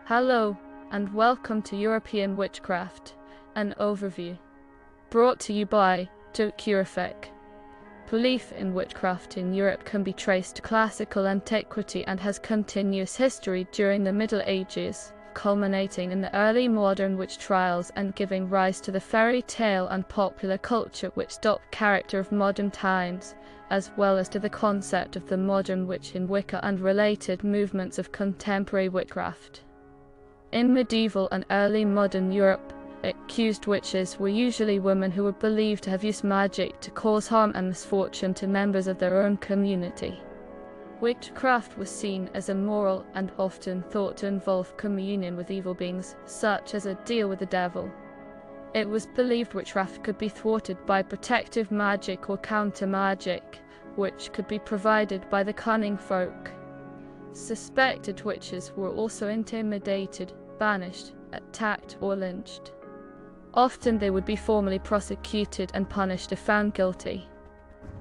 Hello, and welcome to European Witchcraft, an overview. Brought to you by Jahzzar. Belief in witchcraft in Europe can be traced to classical antiquity and has continuous history during the Middle Ages, culminating in the early modern witch trials and giving rise to the fairy tale and popular culture which dot character of modern times, as well as to the concept of the modern witch in Wicca and related movements of contemporary witchcraft. In medieval and early modern Europe, accused witches were usually women who were believed to have used magic to cause harm and misfortune to members of their own community. Witchcraft was seen as immoral and often thought to involve communion with evil beings, such as a deal with the devil. It was believed witchcraft could be thwarted by protective magic or counter-magic, which could be provided by the cunning folk. Suspected witches were also intimidated, banished, attacked or lynched. Often they would be formally prosecuted and punished if found guilty.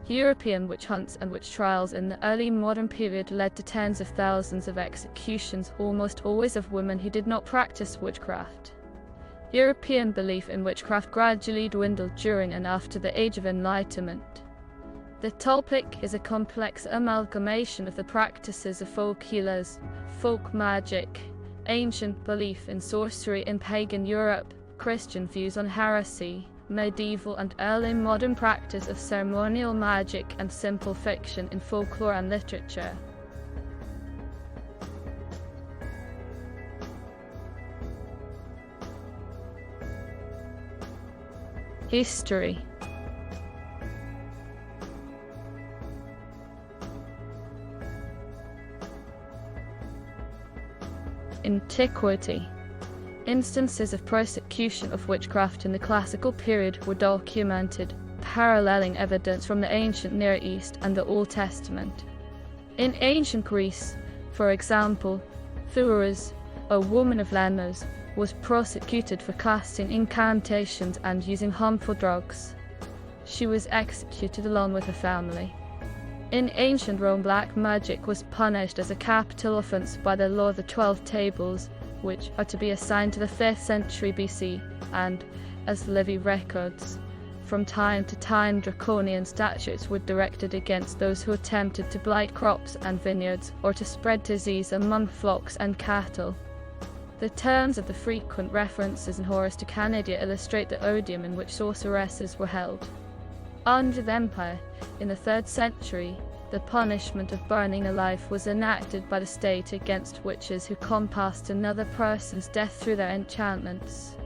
European witch hunts and witch trials in the early modern period led to tens of thousands of executions, almost always of women who did not practice witchcraft. European belief in witchcraft gradually dwindled during and after the Age of Enlightenment. The topic is a complex amalgamation of the practices of folk healers, folk magic, ancient belief in sorcery in pagan Europe, Christian views on heresy, medieval and early modern practice of ceremonial magic, and simple fiction in folklore and literature. History. Antiquity. Instances of persecution of witchcraft in the classical period were documented, paralleling evidence from the ancient Near East and the Old Testament. In ancient Greece, for example, Thuris, a woman of Lemnos, was prosecuted for casting incantations and using harmful drugs. She was executed along with her family. In ancient Rome, black magic was punished as a capital offense by the law of the 12 Tables, which are to be assigned to the 5th century BC, and, as Livy records, from time to time draconian statutes were directed against those who attempted to blight crops and vineyards or to spread disease among flocks and cattle. The terms of the frequent references in Horace to Canidia illustrate the odium in which sorceresses were held. Under the Empire, in the 3rd century, the punishment of burning alive was enacted by the state against witches who compassed another person's death through their enchantments.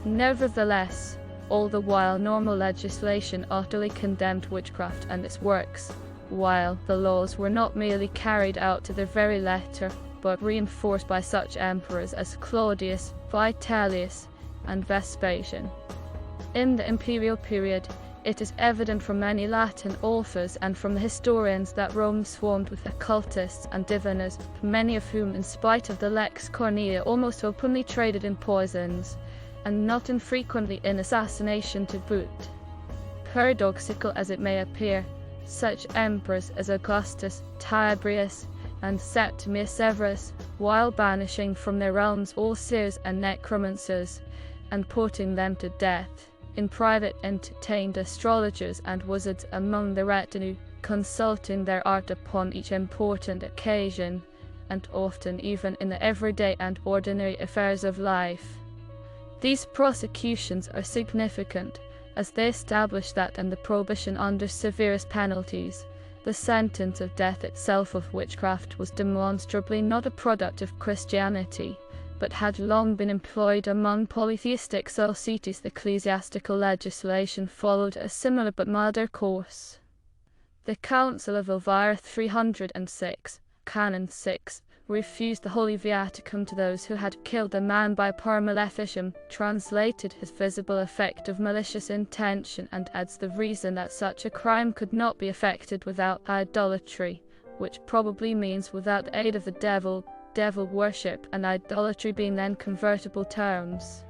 Nevertheless, all the while normal legislation utterly condemned witchcraft and its works, while the laws were not merely carried out to their very letter, but reinforced by such emperors as Claudius, Vitellius, and Vespasian. In the imperial period, it is evident from many Latin authors and from the historians that Rome swarmed with occultists and diviners, many of whom, in spite of the Lex Cornelia, almost openly traded in poisons, and not infrequently in assassination to boot. Paradoxical as it may appear, such emperors as Augustus, Tiberius, and Septimius Severus, while banishing from their realms all seers and necromancers, and putting them to death, in private entertained astrologers and wizards among the retinue, consulting their art upon each important occasion, and often even in the everyday and ordinary affairs of life. These prosecutions are significant, as they establish that and the prohibition under severest penalties, the sentence of death itself of witchcraft was demonstrably not a product of Christianity, but had long been employed among polytheistic societies. The ecclesiastical legislation followed a similar but milder course. The Council of Elvira 306, Canon 6, refused the Holy Viaticum to those who had killed a man by per maleficium, translated his visible effect of malicious intention, and adds the reason that such a crime could not be effected without idolatry, which probably means without the aid of the devil worship, and idolatry being then convertible terms.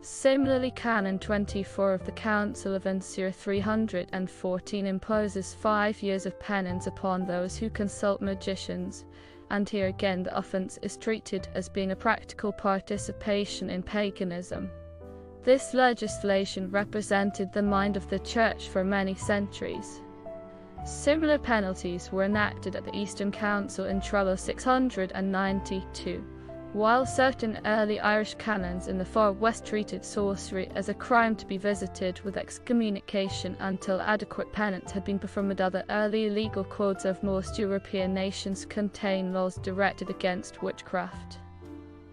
Similarly, Canon 24 of the Council of Ancyra 314 imposes 5 years of penance upon those who consult magicians, and here again the offence is treated as being a practical participation in paganism. This legislation represented the mind of the Church for many centuries. Similar penalties were enacted at the Eastern Council in Trullo 692, while certain early Irish canons in the far west treated sorcery as a crime to be visited with excommunication until adequate penance had been performed. Other early legal codes of most European nations contain laws directed against witchcraft.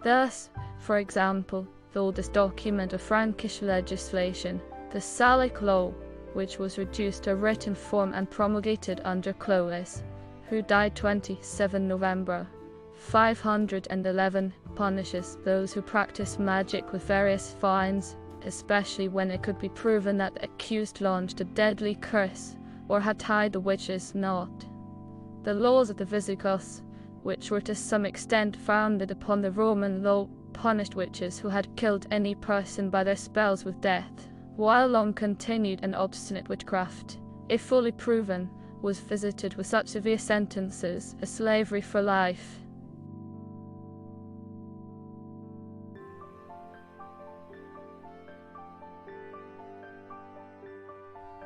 Thus, for example, the oldest document of Frankish legislation, the Salic Law, which was reduced to written form and promulgated under Clovis, who died 27 November 511, punishes those who practice magic with various fines, especially when it could be proven that the accused launched a deadly curse or had tied the witch's knot. The laws of the Visigoths, which were to some extent founded upon the Roman law, punished witches who had killed any person by their spells with death, while long-continued and obstinate witchcraft, if fully proven, was visited with such severe sentences as slavery for life.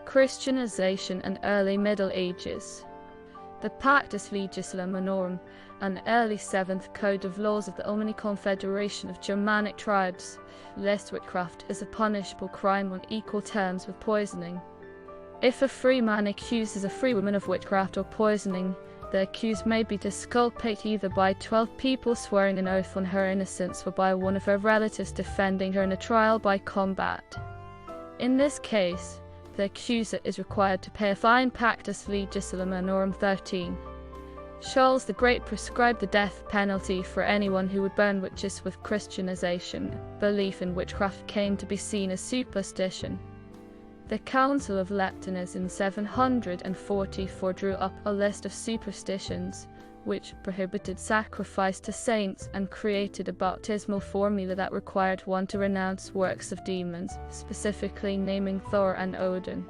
Christianization and early Middle Ages. The Pactus Legislamentorum, an early 7th Code of Laws of the Omni Confederation of Germanic Tribes, lists witchcraft as a punishable crime on equal terms with poisoning. If a free man accuses a free woman of witchcraft or poisoning, the accused may be disculpated either by 12 people swearing an oath on her innocence or by one of her relatives defending her in a trial by combat. In this case, the accuser is required to pay a fine. Pactus Legislamentorum 13. Charles the Great prescribed the death penalty for anyone who would burn witches with Christianization. Belief in witchcraft came to be seen as superstition. The Council of Leptinus in 744 drew up a list of superstitions, which prohibited sacrifice to saints and created a baptismal formula that required one to renounce works of demons, specifically naming Thor and Odin.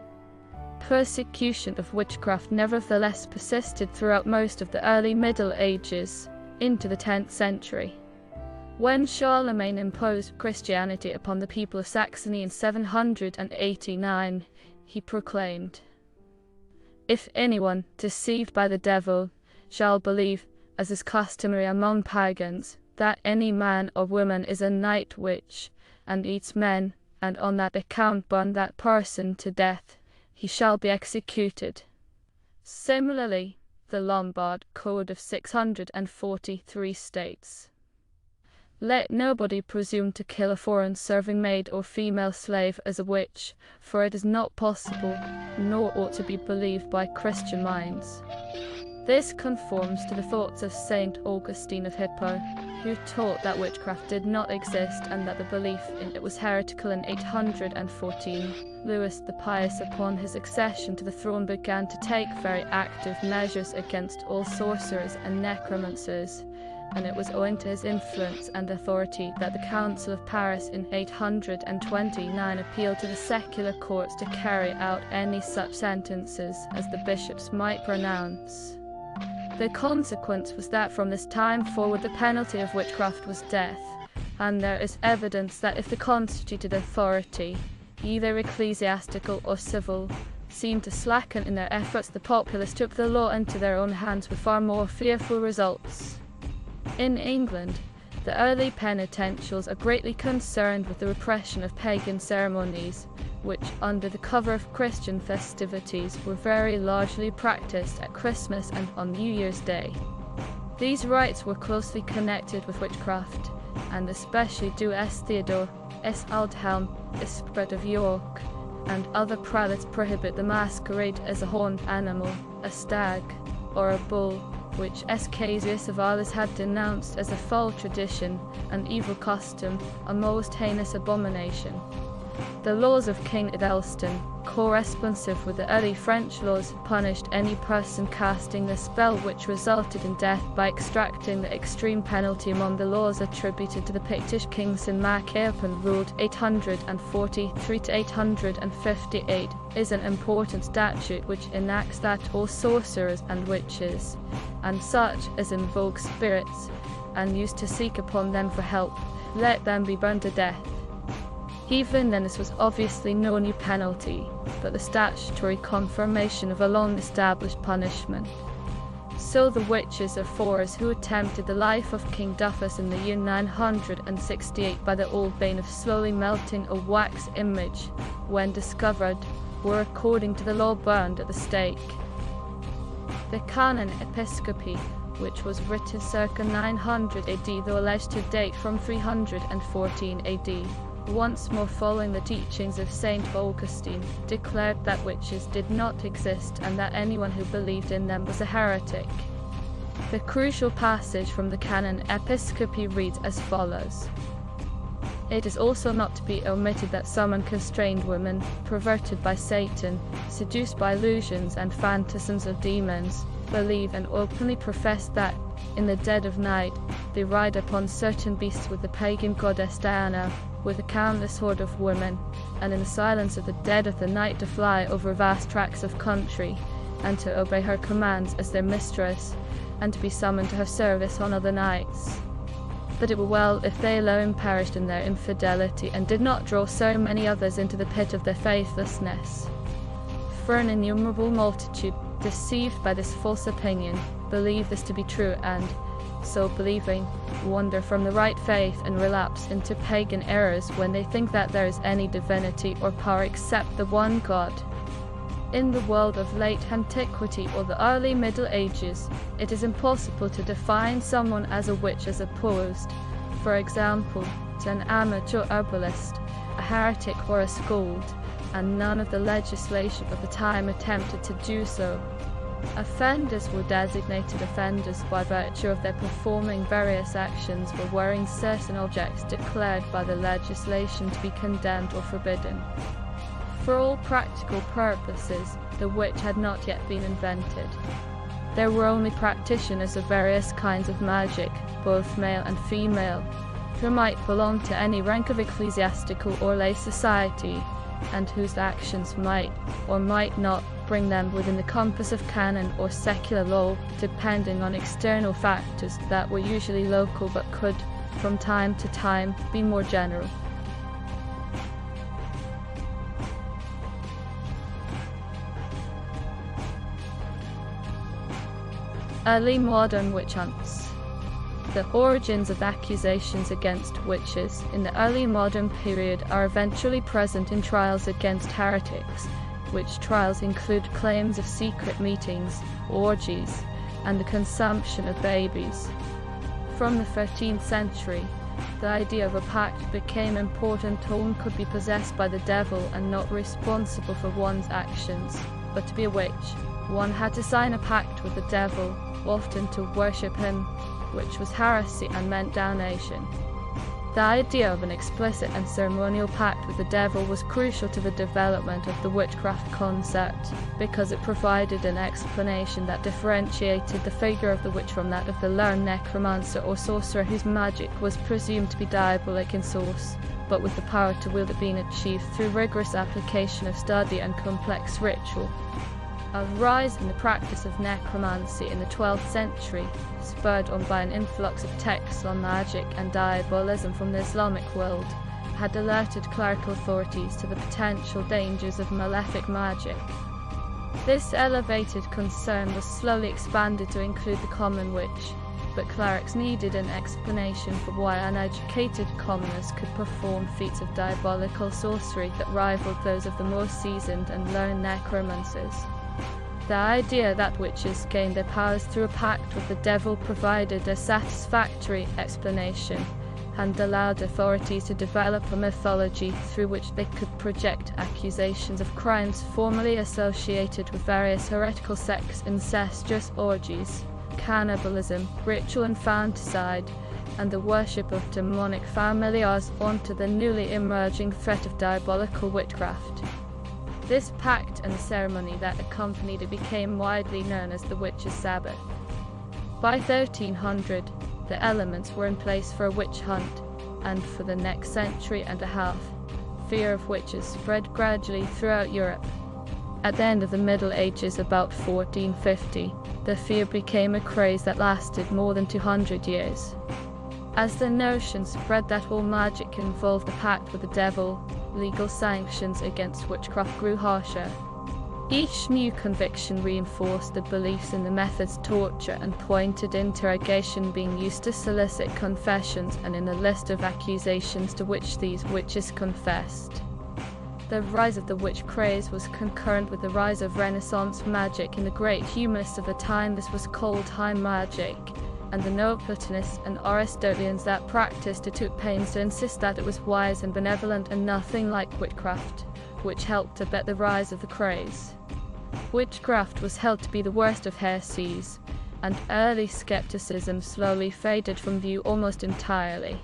Persecution of witchcraft nevertheless persisted throughout most of the early Middle Ages, into the 10th century. When Charlemagne imposed Christianity upon the people of Saxony in 789, he proclaimed, "If anyone, deceived by the devil, shall believe, as is customary among pagans, that any man or woman is a night witch, and eats men, and on that account burn that person to death, he shall be executed." Similarly, the Lombard Code of 643 states, "Let nobody presume to kill a foreign serving maid or female slave as a witch, for it is not possible, nor ought to be believed by Christian minds." This conforms to the thoughts of Saint Augustine of Hippo, who taught that witchcraft did not exist and that the belief in it was heretical in 814. Louis the Pious, upon his accession to the throne, began to take very active measures against all sorcerers and necromancers, and it was owing to his influence and authority that the Council of Paris in 829 appealed to the secular courts to carry out any such sentences as the bishops might pronounce. The consequence was that from this time forward the penalty of witchcraft was death, and there is evidence that if the constituted authority, either ecclesiastical or civil, seemed to slacken in their efforts, the populace took the law into their own hands with far more fearful results. In England, the early penitentials are greatly concerned with the repression of pagan ceremonies, which, under the cover of Christian festivities, were very largely practiced at Christmas and on New Year's Day. These rites were closely connected with witchcraft, and especially do as Theodore S. Aldhelm, Isbert of York, and other prelates prohibit the masquerade as a horned animal, a stag, or a bull, which Casius of Arles had denounced as a foul tradition, an evil custom, a most heinous abomination. The laws of King Edelstan, corresponsive with the early French laws, punished any person casting the spell, which resulted in death by extracting the extreme penalty. Among the laws attributed to the Pictish king Sin-Mac-Éopon ruled 843 to 858 is an important statute which enacts that all sorcerers and witches, and such as invoke spirits, and used to seek upon them for help, let them be burned to death. Even then, this was obviously no new penalty, but the statutory confirmation of a long-established punishment. So the witches of Forres who attempted the life of King Duffus in the year 968 by the old bane of slowly melting a wax image, when discovered, were according to the law burned at the stake. The Canon Episcopi, which was written circa 900 AD though alleged to date from 314 AD, once more following the teachings of Saint Augustine, declared that witches did not exist and that anyone who believed in them was a heretic. The crucial passage from the Canon Episcopi reads as follows: "It is also not to be omitted that some unconstrained women, perverted by Satan, seduced by illusions and phantasms of demons, believe and openly profess that, in the dead of night, they ride upon certain beasts with the pagan goddess Diana, with a countless horde of women, and in the silence of the dead of the night to fly over vast tracts of country, and to obey her commands as their mistress, and to be summoned to her service on other nights. But it were well if they alone perished in their infidelity, and did not draw so many others into the pit of their faithlessness. For an innumerable multitude, deceived by this false opinion, believe this to be true, and, so believing, wander from the right faith and relapse into pagan errors when they think that there is any divinity or power except the one God. In the world of late antiquity or the early Middle Ages, it is impossible to define someone as a witch as opposed, for example, to an amateur herbalist, a heretic or a scold, and none of the legislation of the time attempted to do so. Offenders were designated offenders by virtue of their performing various actions or wearing certain objects declared by the legislation to be condemned or forbidden. For all practical purposes, the witch had not yet been invented. There were only practitioners of various kinds of magic, both male and female, who might belong to any rank of ecclesiastical or lay society, and whose actions might or might not bring them within the compass of canon or secular law, depending on external factors that were usually local but could, from time to time, be more general. Early modern witch hunts. The origins of accusations against witches in the early modern period are eventually present in trials against heretics, which trials include claims of secret meetings, orgies, and the consumption of babies. From the 13th century, the idea of a pact became important. One could be possessed by the devil and not responsible for one's actions, but to be a witch, one had to sign a pact with the devil, often to worship him, which was heresy and meant damnation. The idea of an explicit and ceremonial pact with the devil was crucial to the development of the witchcraft concept, because it provided an explanation that differentiated the figure of the witch from that of the learned necromancer or sorcerer whose magic was presumed to be diabolic in source, but with the power to wield it being achieved through rigorous application of study and complex ritual. A rise in the practice of necromancy in the 12th century, spurred on by an influx of texts on magic and diabolism from the Islamic world, had alerted clerical authorities to the potential dangers of malefic magic. This elevated concern was slowly expanded to include the common witch, but clerics needed an explanation for why uneducated commoners could perform feats of diabolical sorcery that rivaled those of the more seasoned and learned necromancers. The idea that witches gained their powers through a pact with the devil provided a satisfactory explanation, and allowed authorities to develop a mythology through which they could project accusations of crimes formerly associated with various heretical sects, incestuous orgies, cannibalism, ritual infanticide, and the worship of demonic familiars onto the newly emerging threat of diabolical witchcraft. This pact and the ceremony that accompanied it became widely known as the Witches' Sabbath. By 1300, the elements were in place for a witch hunt, and for the next century and a half, fear of witches spread gradually throughout Europe. At the end of the Middle Ages, about 1450, the fear became a craze that lasted more than 200 years. As the notion spread that all magic involved a pact with the devil, legal sanctions against witchcraft grew harsher. Each new conviction reinforced the beliefs in the methods torture and pointed interrogation being used to solicit confessions and in a list of accusations to which these witches confessed. The rise of the witch craze was concurrent with the rise of Renaissance magic in the great humanists of the time. This was called high magic, and the Neoplatonists and Aristotelians that practiced it took pains to insist that it was wise and benevolent and nothing like witchcraft, which helped abet the rise of the craze. Witchcraft was held to be the worst of heresies, and early skepticism slowly faded from view almost entirely.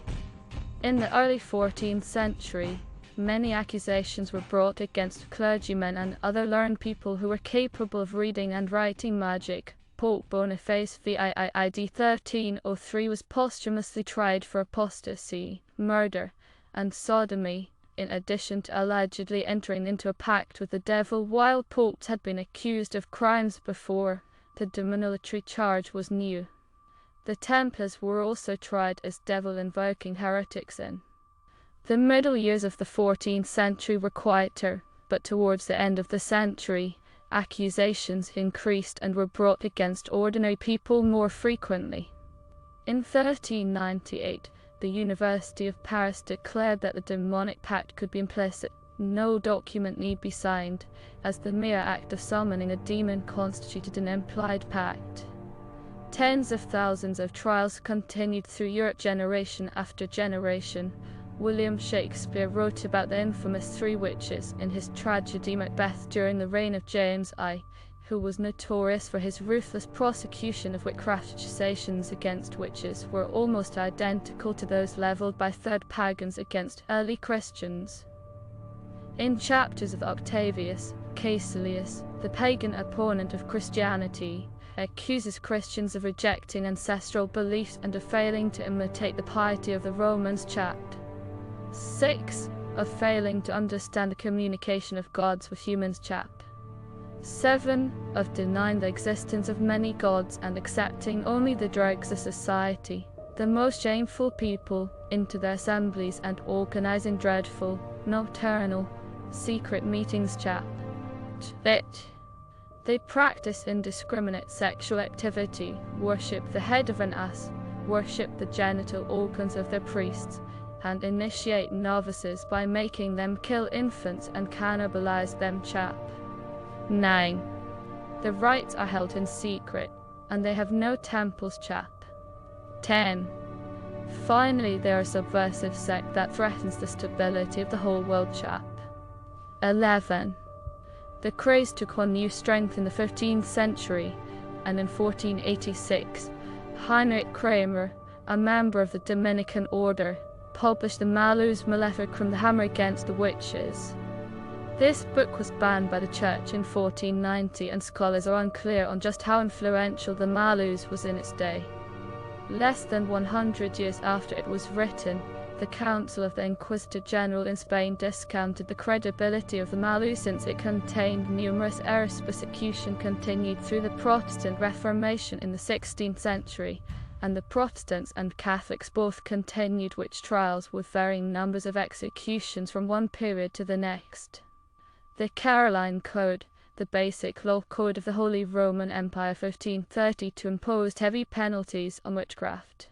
In the early 14th century, many accusations were brought against clergymen and other learned people who were capable of reading and writing magic. Pope Boniface VIII 1303 was posthumously tried for apostasy, murder, and sodomy, in addition to allegedly entering into a pact with the devil. While popes had been accused of crimes before, the demoniatory charge was new. The Templars were also tried as devil-invoking heretics. In the middle years of the 14th century were quieter, but towards the end of the century, accusations increased and were brought against ordinary people more frequently. In 1398, the University of Paris declared that the demonic pact could be implicit. No document need be signed, as the mere act of summoning a demon constituted an implied pact. Tens of thousands of trials continued through Europe generation after generation. William Shakespeare wrote about the infamous three witches in his tragedy Macbeth during the reign of James I, who was notorious for his ruthless prosecution of witchcraft. Accusations against witches were almost identical to those leveled by third pagans against early Christians. In chapters of Octavius, Caecilius, the pagan opponent of Christianity, accuses Christians of rejecting ancestral beliefs and of failing to imitate the piety of the Romans. Chapter 6, of failing to understand the communication of gods with humans. Chapter 7, of denying the existence of many gods and accepting only the dregs of society, the most shameful people, into their assemblies and organizing dreadful, nocturnal, secret meetings. Chapter 8. They practice indiscriminate sexual activity, worship the head of an ass, worship the genital organs of their priests, and initiate novices by making them kill infants and cannibalize them. Chapter 9. The rites are held in secret, and they have no temples. Chapter 10. Finally, they are a subversive sect that threatens the stability of the whole world. Chapter 11. The craze took on new strength in the 15th century, and in 1486, Heinrich Kramer, a member of the Dominican order, published the Malleus Maleficarum, the Hammer Against the Witches. This book was banned by the Church in 1490, and scholars are unclear on just how influential the Malleus was in its day. Less than 100 years after it was written, the Council of the Inquisitor General in Spain discounted the credibility of the Malleus since it contained numerous errors. Persecution continued through the Protestant Reformation in the 16th century, and the Protestants and Catholics both continued witch trials with varying numbers of executions from one period to the next. The Caroline Code, the basic law code of the Holy Roman Empire 1532, imposed heavy penalties on witchcraft.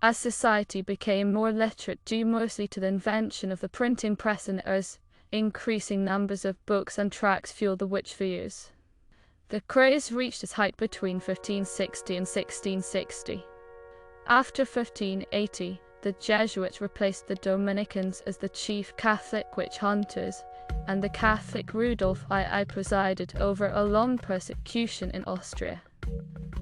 As society became more literate due mostly to the invention of the printing press and errors, increasing numbers of books and tracts fueled the witch fears. The craze reached its height between 1560 and 1660. After 1580, the Jesuits replaced the Dominicans as the chief Catholic witch hunters, and the Catholic Rudolf II presided over a long persecution in Austria.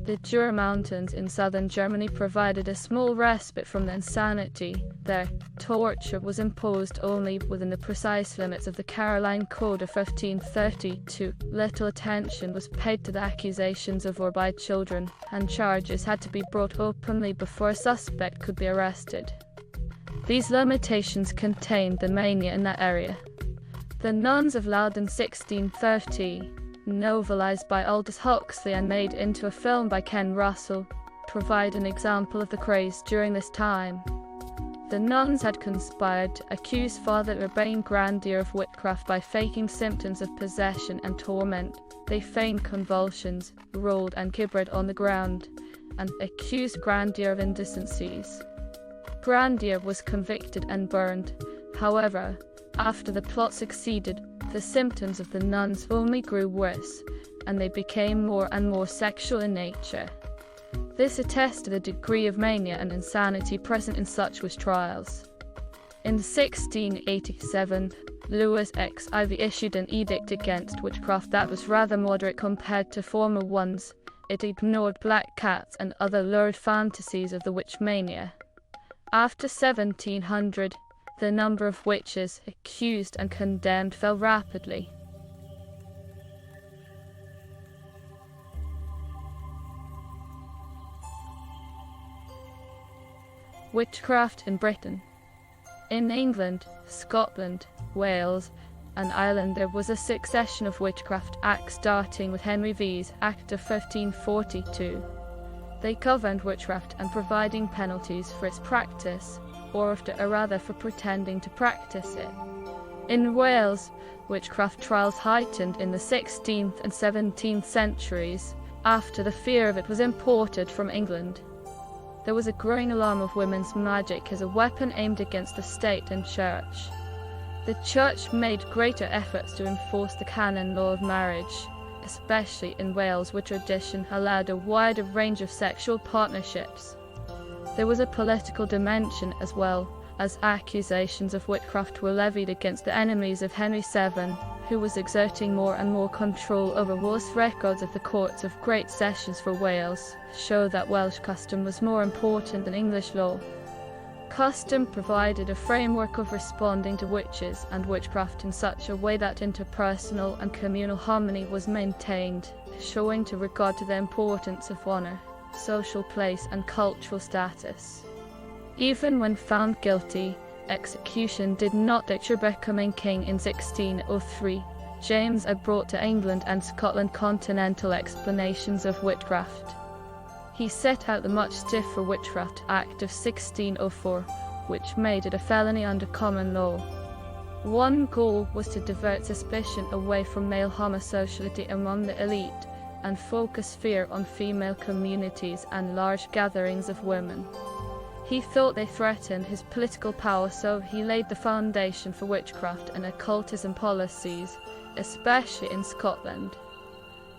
The Jahzzar Mountains in southern Germany provided a small respite from the insanity. There, torture was imposed only within the precise limits of the Caroline Code of 1532. Little attention was paid to the accusations of war by children, and charges had to be brought openly before a suspect could be arrested. These limitations contained the mania in that area. The Nuns of Loudon 1630, novelized by Aldous Huxley and made into a film by Ken Russell, provide an example of the craze during this time. The nuns had conspired to accuse Father Urbain Grandier of witchcraft by faking symptoms of possession and torment. They feigned convulsions, rolled and gibbered on the ground, and accused Grandier of indecencies. Grandier was convicted and burned. However, after the plot succeeded, the symptoms of the nuns only grew worse, and they became more and more sexual in nature. This attests to the degree of mania and insanity present in such witch trials. In 1687, Louis XIV issued an edict against witchcraft that was rather moderate compared to former ones. It ignored black cats and other lurid fantasies of the witch mania. After 1700, the number of witches accused and condemned fell rapidly. Witchcraft in Britain. In England, Scotland, Wales, and Ireland there was a succession of witchcraft acts starting with Henry V's Act of 1542. They governed witchcraft and providing penalties for its practice, or rather for pretending to practice it. In Wales, witchcraft trials heightened in the 16th and 17th centuries, after the fear of it was imported from England. There was a growing alarm of women's magic as a weapon aimed against the state and church. The church made greater efforts to enforce the canon law of marriage, especially in Wales, where tradition allowed a wider range of sexual partnerships. There was a political dimension as well, as accusations of witchcraft were levied against the enemies of Henry VII, who was exerting more and more control over Wales. Records of the courts of Great Sessions for Wales show that Welsh custom was more important than English law. Custom provided a framework of responding to witches and witchcraft in such a way that interpersonal and communal harmony was maintained, showing to regard to the importance of honor, social place and cultural status. Even when found guilty, execution did not deter becoming king in 1603. James I brought to England and Scotland continental explanations of witchcraft. He set out the much stiffer Witchcraft Act of 1604, which made it a felony under common law. One goal was to divert suspicion away from male homosexuality among the elite and focus fear on female communities and large gatherings of women. He thought they threatened his political power, so he laid the foundation for witchcraft and occultism policies, especially in Scotland.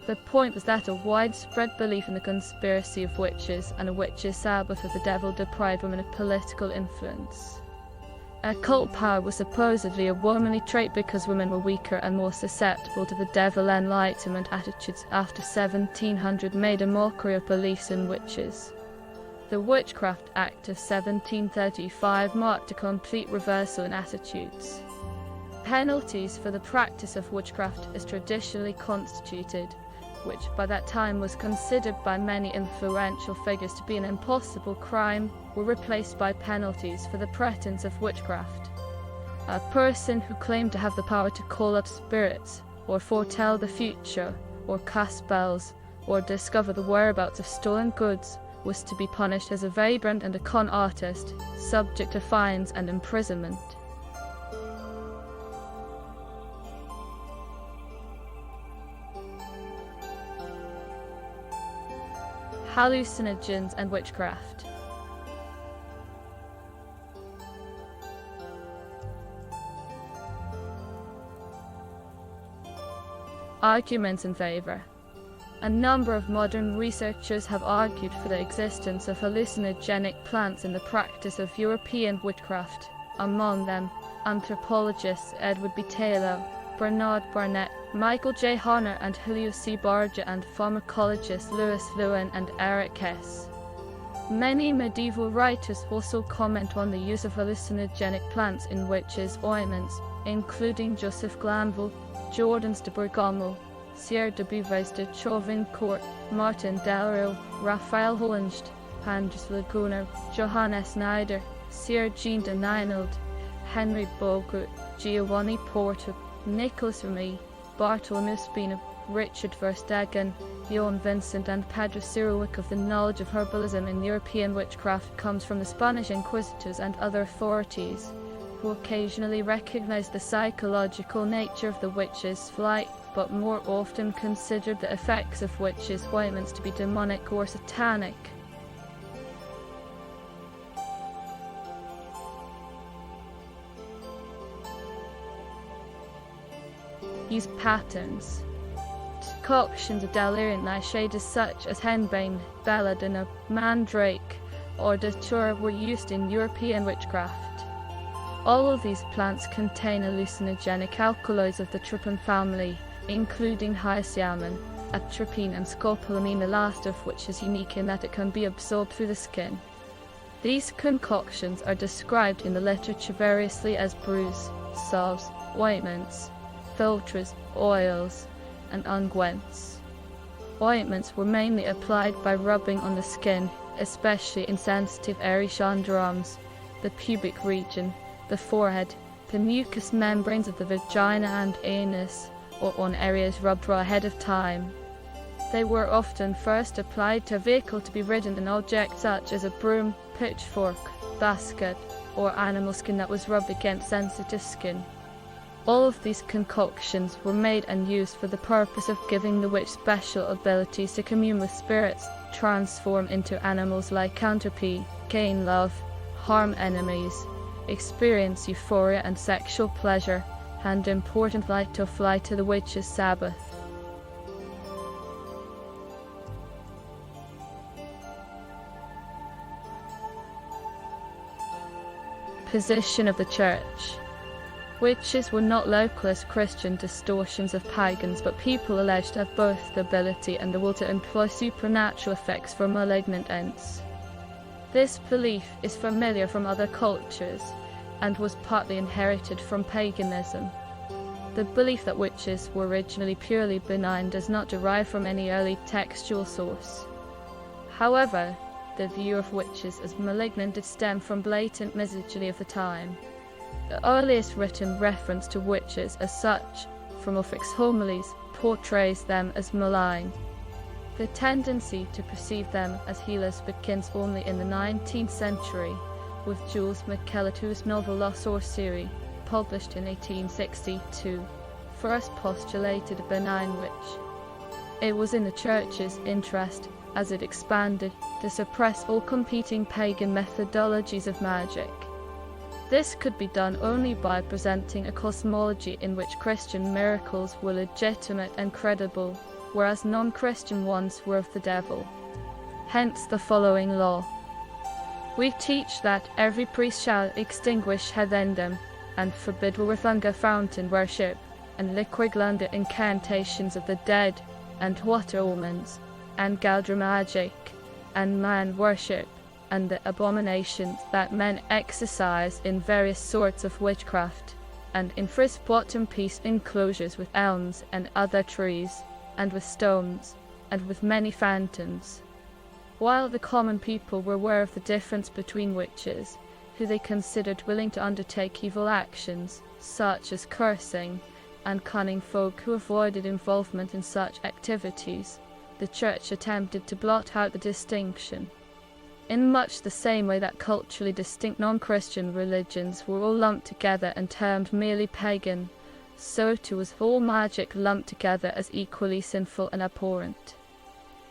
The point was that a widespread belief in the conspiracy of witches and a witch's Sabbath of the devil deprived women of political influence. Occult power was supposedly a womanly trait because women were weaker and more susceptible to the devil. Enlightenment attitudes after 1700 made a mockery of beliefs in witches. The Witchcraft Act of 1735 marked a complete reversal in attitudes. Penalties for the practice of witchcraft is traditionally constituted, which by that time was considered by many influential figures to be an impossible crime, were replaced by penalties for the pretense of witchcraft. A person who claimed to have the power to call up spirits, or foretell the future, or cast spells, or discover the whereabouts of stolen goods, was to be punished as a vagrant and a con artist, subject to fines and imprisonment. Hallucinogens and witchcraft. Arguments in favor. A number of modern researchers have argued for the existence of hallucinogenic plants in the practice of European witchcraft. Among them, anthropologists Edward B. Taylor, Bernard Barnett, Michael J. Horner and Julio C. Borgia, and pharmacologists Louis Lewin and Eric Hess. Many medieval writers also comment on the use of hallucinogenic plants in witches' ointments, including Joseph Glanville, Jordanes de Bergamo, Sieur de Beauvais de Chauvincourt, Martin Delrio, Raphael Hollenst, Hans Laguna, Johannes Snyder, Sieur Jean de Nienold, Henry Bogut, Giovanni Porto, Nicholas Remy, Bartholomew Spina, Richard Verstegen, Johann Vincent and Pedro Ciruic. Of the knowledge of herbalism in European witchcraft comes from the Spanish inquisitors and other authorities, who occasionally recognized the psychological nature of the witch's flight, but more often considered the effects of witches' ointments to be demonic or satanic. Use patterns. Decoctions of delirium nightshades such as henbane, belladonna, mandrake, or datura were used in European witchcraft. All of these plants contain hallucinogenic alkaloids of the tryptophan family, including hyoscyamin, atropine and scopolamine, the last of which is unique in that it can be absorbed through the skin. These concoctions are described in the literature variously as brews, salves, ointments, philtres, oils, and unguents. Ointments were mainly applied by rubbing on the skin, especially in sensitive areas, underarms, the pubic region, the forehead, the mucous membranes of the vagina and anus, or on areas rubbed raw ahead of time. They were often first applied to a vehicle to be ridden, an object such as a broom, pitchfork, basket, or animal skin that was rubbed against sensitive skin. All of these concoctions were made and used for the purpose of giving the witch special abilities to commune with spirits, transform into animals like lycanthropy, gain love, harm enemies, experience euphoria and sexual pleasure, and important light to fly to the witch's Sabbath. Position of the Church. Witches were not localist Christian distortions of pagans, but people alleged to have both the ability and the will to employ supernatural effects for malignant ends. This belief is familiar from other cultures and was partly inherited from paganism. The belief that witches were originally purely benign does not derive from any early textual source. However, the view of witches as malignant did stem from blatant misogyny of the time. The earliest written reference to witches as such, from Ulrich's homilies, portrays them as malign. The tendency to perceive them as healers begins only in the 19th century, with Jules McKellatoo's novel La Sorcière, published in 1862, first postulated a benign witch. It was in the Church's interest, as it expanded, to suppress all competing pagan methodologies of magic. This could be done only by presenting a cosmology in which Christian miracles were legitimate and credible, whereas non-Christian ones were of the devil. Hence the following law. We teach that every priest shall extinguish heathendom, and forbid Wurthunga fountain worship, and liquiglander incantations of the dead, and water omens, and galdra magic, and man worship, and the abominations that men exercise in various sorts of witchcraft, and in first bottom piece enclosures with elms and other trees, and with stones, and with many fountains. While the common people were aware of the difference between witches, who they considered willing to undertake evil actions, such as cursing, and cunning folk who avoided involvement in such activities, the Church attempted to blot out the distinction. In much the same way that culturally distinct non-Christian religions were all lumped together and termed merely pagan, so too was all magic lumped together as equally sinful and abhorrent.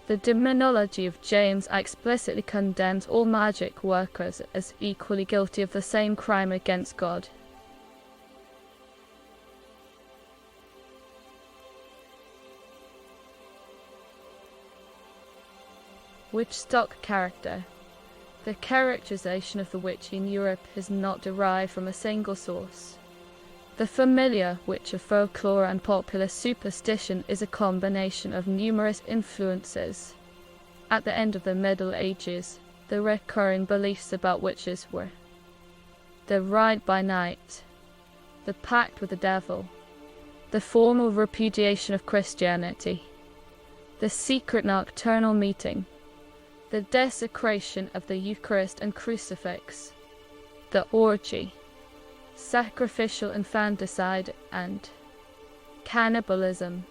The demonology of James explicitly condemns all magic workers as equally guilty of the same crime against God. Witch stock character. The characterization of the witch in Europe is not derived from a single source. The familiar witch of folklore and popular superstition is a combination of numerous influences. At the end of the Middle Ages, the recurring beliefs about witches were the ride by night, the pact with the devil, the formal repudiation of Christianity, the secret nocturnal meeting, the desecration of the Eucharist and crucifix, the orgy, sacrificial infanticide, and cannibalism.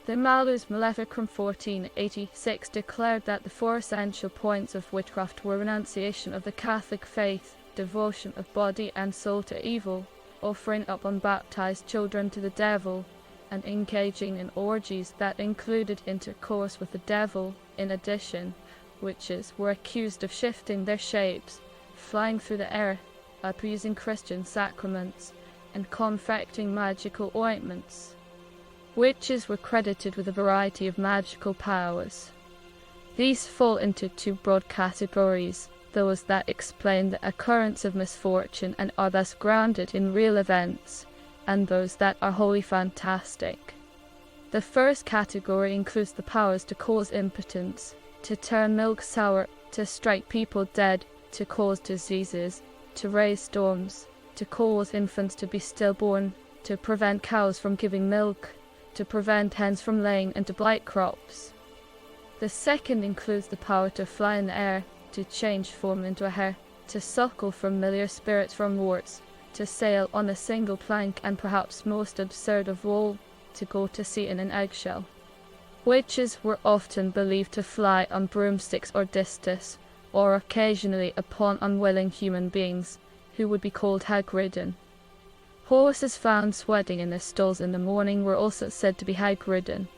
The Malus Maleficum 1486 declared that the four essential points of witchcraft were renunciation of the Catholic faith, devotion of body and soul to evil, offering up unbaptized children to the devil, and engaging in orgies that included intercourse with the devil. In addition, witches were accused of shifting their shapes, flying through the air, abusing Christian sacraments, and confecting magical ointments. Witches were credited with a variety of magical powers. These fall into two broad categories: those that explain the occurrence of misfortune and are thus grounded in real events, and those that are wholly fantastic. The first category includes the powers to cause impotence, to turn milk sour, to strike people dead, to cause diseases, to raise storms, to cause infants to be stillborn, to prevent cows from giving milk, to prevent hens from laying, and to blight crops. The second includes the power to fly in the air, to change form into a hare, to suckle familiar spirits from warts, to sail on a single plank, and perhaps most absurd of all, to go to sea in an eggshell. Witches were often believed to fly on broomsticks or discus, or occasionally upon unwilling human beings, who would be called hag-ridden. Horses found sweating in their stalls in the morning were also said to be hag-ridden.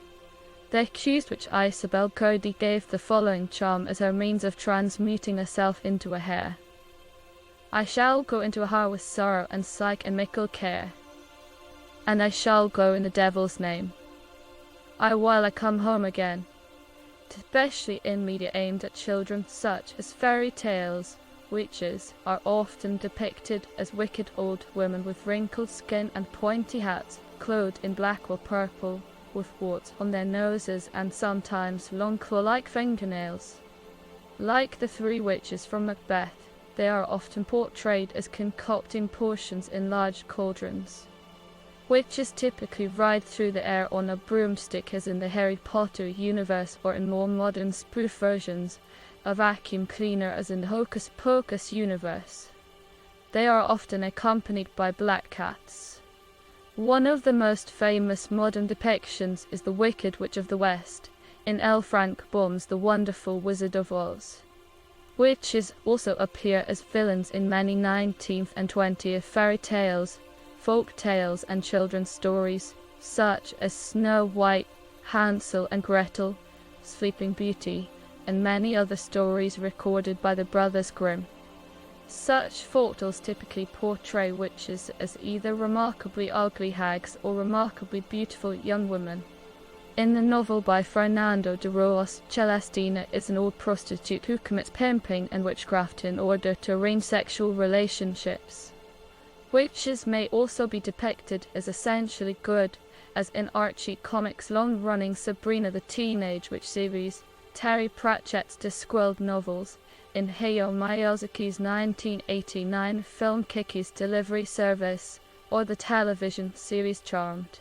The accused witch Isabel Cody gave the following charm as her means of transmuting herself into a hare: I shall go into a hare with sorrow and sight and mickle care, and I shall go in the devil's name, while I come home again. Especially in media aimed at children, such as fairy tales, witches are often depicted as wicked old women with wrinkled skin and pointy hats, clothed in black or purple, with warts on their noses and sometimes long claw-like fingernails. Like the three witches from Macbeth, they are often portrayed as concocting potions in large cauldrons. Witches typically ride through the air on a broomstick, as in the Harry Potter universe, or in more modern spoof versions, a vacuum cleaner as in the Hocus Pocus universe. They are often accompanied by black cats. One of the most famous modern depictions is the Wicked Witch of the West, in L. Frank Baum's The Wonderful Wizard of Oz. Witches also appear as villains in many 19th and 20th fairy tales, folk tales and children's stories, such as Snow White, Hansel and Gretel, Sleeping Beauty, and many other stories recorded by the Brothers Grimm. Such folktales typically portray witches as either remarkably ugly hags or remarkably beautiful young women. In the novel by Fernando de Roas, Celestina is an old prostitute who commits pimping and witchcraft in order to arrange sexual relationships. Witches may also be depicted as essentially good, as in Archie Comics' long-running Sabrina the Teenage Witch series, Terry Pratchett's Discworld novels, in Hayao Miyazaki's 1989 film Kiki's Delivery Service, or the television series Charmed.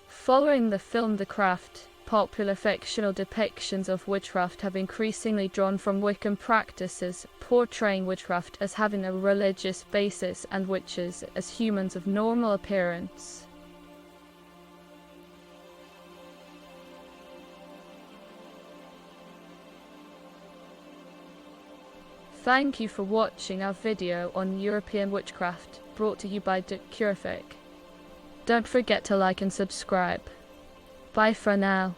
Following the film The Craft, popular fictional depictions of witchcraft have increasingly drawn from Wiccan practices, portraying witchcraft as having a religious basis and witches as humans of normal appearance. Thank you for watching our video on European witchcraft, brought to you by Curific. Don't forget to like and subscribe. Bye for now.